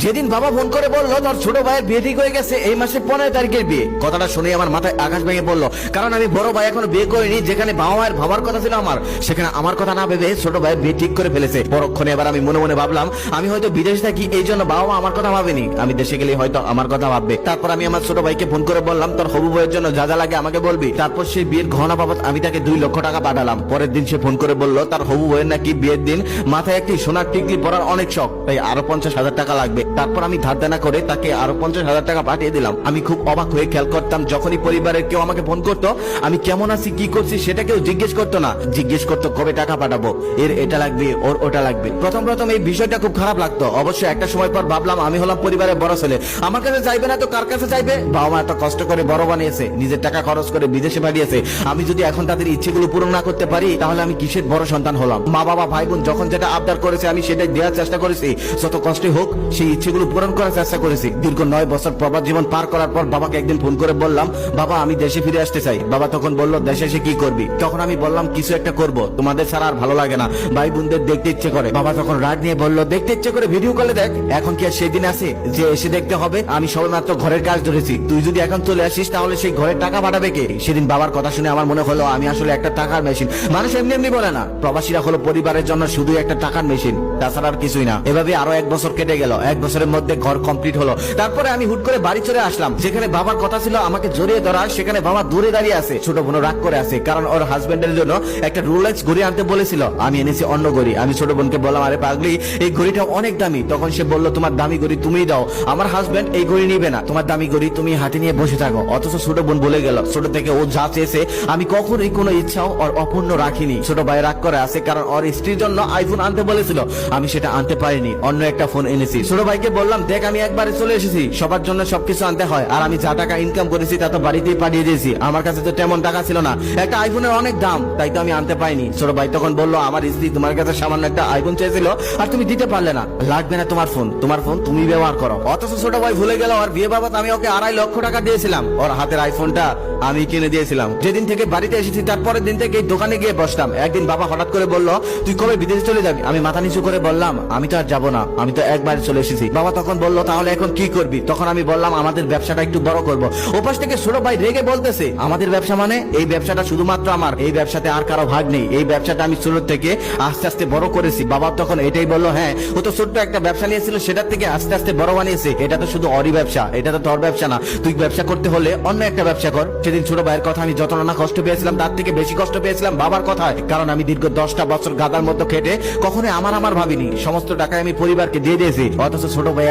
সেদিন বাবা ফোন করে বললো তোর ছোট ভাইয়ের বিয়ে ঠিক হয়ে গেছে, এই মাসে 15 তারিখের বিয়ে। কথাটা শুনে আমার মাথায় আকাশ ভেঙে পড়লো, কারণ আমি বড় ভাই এখনো বিয়ে করিনি। যেখানে বাবা মায়ের ভাবার কথা ছিল আমার, সেখানে আমার কথা না ভেবে ছোট ভাইয়ের বিয়ে ঠিক করে ফেলেছে। পরক্ষণে এবার আমি মনে মনে ভাবলাম আমি হয়তো বিদেশে থাকি, এই জন্য বাবা মা আমার কথা ভাবেনি, আমি দেশে গেলে হয়তো আমার কথা ভাববে। তারপর আমি আমার ছোট ভাইকে ফোন করে বললাম তোর হবু বউয়ের জন্য যা যা লাগে আমাকে বলবি। তারপর সেই বিয়ের গহনা বাবদ আমি তাকে 2 লক্ষ টাকা পাঠালাম। পরের দিন সে ফোন করে বললো তার হবু বউয়ের নাকি বিয়ের দিন মাথায় একটি সোনার টিকলি পরার অনেক শখ, তাই আরো 50,000 টাকা লাগবে। তারপর আমি ধার দেনা করে তাকে আরো 50,000 টাকা পাঠিয়ে দিলাম। আমি খুব অবাক হয়ে খেয়াল করতাম, যখনই পরিবারের কেউ আমাকে ফোন করতো আমি কেমন আছি কি করছি সেটা কেউ জিজ্ঞেস করতো না, জিজ্ঞেস করতো কবে টাকা পাঠাবো, এর এটা লাগবে ওর ওটা লাগবে। প্রথম এই বিষয়টা খুব খারাপ লাগতো। অবশ্য একটা সময় পর ভাবলাম আমি হলাম পরিবারের বড় ছেলে, আমার কাছে চাইবে না তো কার কাছে চাইবে? বাবা মা এত কষ্ট করে বড় বানিয়েছে, নিজের টাকা খরচ করে বিদেশে পাঠিয়েছে, আমি যদি এখন তাদের ইচ্ছেগুলো পূরণ না করতে পারি তাহলে আমি কিসের বড় সন্তান হলাম? মা বাবা ভাই বোন যখন যেটা আবদার করেছে আমি সেটাই দেওয়ার চেষ্টা করেছি, যত কষ্টই হোক সেই ইচ্ছেগুলো পূরণ করার চেষ্টা করেছি। দীর্ঘ 9 বছর প্রবাস জীবন পার করার পর বাবাকে একদিন ফোন করে বললাম বাবা আমি দেশে ফিরে আসতে চাই। বাবা তখন বলল দেশে এসে কি করবি? তখন আমি বললাম কিছু একটা করব, তোমাদের ছাড়া আর ভালো লাগে না, ভাই বোনদের দেখতে ইচ্ছে করে। বাবা তখন রাগ নিয়ে বলল দেখতে ইচ্ছে করে ভিডিও কলে দেখ, এখন কি আর সেই দিন আছে যে এসে দেখতে হবে? আমি সবেমাত্র ঘরের কাজ ধরেছি, তুই যদি এখন চলে আসিস তাহলে সেই ঘরের টাকা পাঠাবে কে? সেদিন বাবার কথা শুনে আমার মনে হলো আমি আসলে একটা টাকার মেশিন। মানুষ এমনি এমনি বলে না, প্রবাসীরা হলো পরিবারের জন্য শুধু একটা টাকার মেশিন, তাছাড়া আর কিছুই না। এভাবে আরো 1 বছর কেটে গেল, 1 বছরের মধ্যে ঘর কমপ্লিট হলো। তারপরে আমি হুট করে বাড়ি চলে আসলাম, যেখানে বাবার কথা ছিল আমাকে জড়িয়ে ধরা, সেখানে বাবা দূরে দাঁড়িয়ে আছে। ছোট বোন রাগ করে আছে, কারণ ওর হাজবেন্ডের জন্য একটা রোলেক্স ঘড়ি আনতে বলেছিল, আমি এনেছি অন্য ঘড়ি। আমি ছোট বোনকে বললাম আরে পাগলি এই ঘড়িটা অনেক দামি। তখন সে বলল তোমার দামি ঘড়ি তুমিই দাও, আমার হাজবেন্ড এই ঘড়ি নিবে না, তোমার দামি ঘড়ি তুমি হাতে নিয়ে বসে থাকো। অথচ ছোট বোন বলে গেল ছোট থেকে ও যা চেয়েছে আমি কখনোই কোনো ইচ্ছাও ওর অপূর্ণ রাখিনি। ছোট ভাই রাগ করে আছে, কারণ ওর স্ত্রীর জন্য আইফোন আনতে বলেছিল, আমি সেটা আনতে পারিনি, অন্য একটা ফোন এনেছি। ছোট ভাইকে বললাম দেখ আমি একবারে চলে এসেছি, সবার জন্য সবকিছু আনতে হয়, আর আমি যা টাকা ইনকাম করেছি তা তো বাড়িতেই পাঠিয়ে দিয়েছি, আমার কাছে তো তেমন টাকা ছিল না, একটা আইফোনের অনেক দাম, তাই তো আমি আনতে পাইনি। ছোট ভাই তখন বললো আমার স্ত্রী তোমার কাছে সামান্য একটা আইফোন চেয়েছিল আর তুমি দিতে পারলে না, লাগবে না তোমার ফোন তুমি ব্যবহার করো। অথচ ছোট ভাই ভুলে গেল আর বিয়ে বাবদ আমি ওকে 2.5 লক্ষ টাকা দিয়েছিলাম, ওর হাতের আইফোনটা আমি কিনে দিয়েছিলাম। যেদিন থেকে বাড়িতে এসেছি তারপরের দিন থেকে দোকানে গিয়ে বসলাম। একদিন বাবা হঠাৎ করে বলল তুই কবে বিদেশে চলে যাবি? আমি মাথা নিচু করে বললাম আমি তো আর যাবো না, আমি তো একবারে চলে এসেছি। বাবা তখন বলল তাহলে এখন কি করবি? তখন আমি বললাম আমাদের ব্যবসাটা একটু বড় করব। ওপাশ থেকে ছোট ভাই রেগে বলতেছে আমাদের ব্যবসা মানে? এই ব্যবসাটা শুধুমাত্র আমার, এই ব্যবসাতে আর কারো ভাগ নেই, এই ব্যবসাটা আমি ছোট থেকে আস্তে আস্তে বড় করেছি। বাবা তখন এটাই বললো হ্যাঁ ও তো ছোট্ট একটা ব্যবসা নিয়েছিল, সেটার থেকে আস্তে আস্তে বড় বানিয়েছে, এটা তো শুধু অরি ব্যবসা, এটা তো তোর ব্যবসা না, তুই ব্যবসা করতে হলে অন্য একটা ব্যবসা কর। সেদিন ছোট ভাইয়ের কথা আমি যত না কষ্ট পেয়েছিলাম তার থেকে বেশি কষ্ট পেয়েছিলাম বাবার কথায়, কারণ আমি দীর্ঘ 10টা বছর গাদার মতো খেটে কখনোই আমার ভাবিনি, সমস্ত টাকা আমি পরিবারকে দিয়ে দিয়েছি। অথচ ছোট ভাই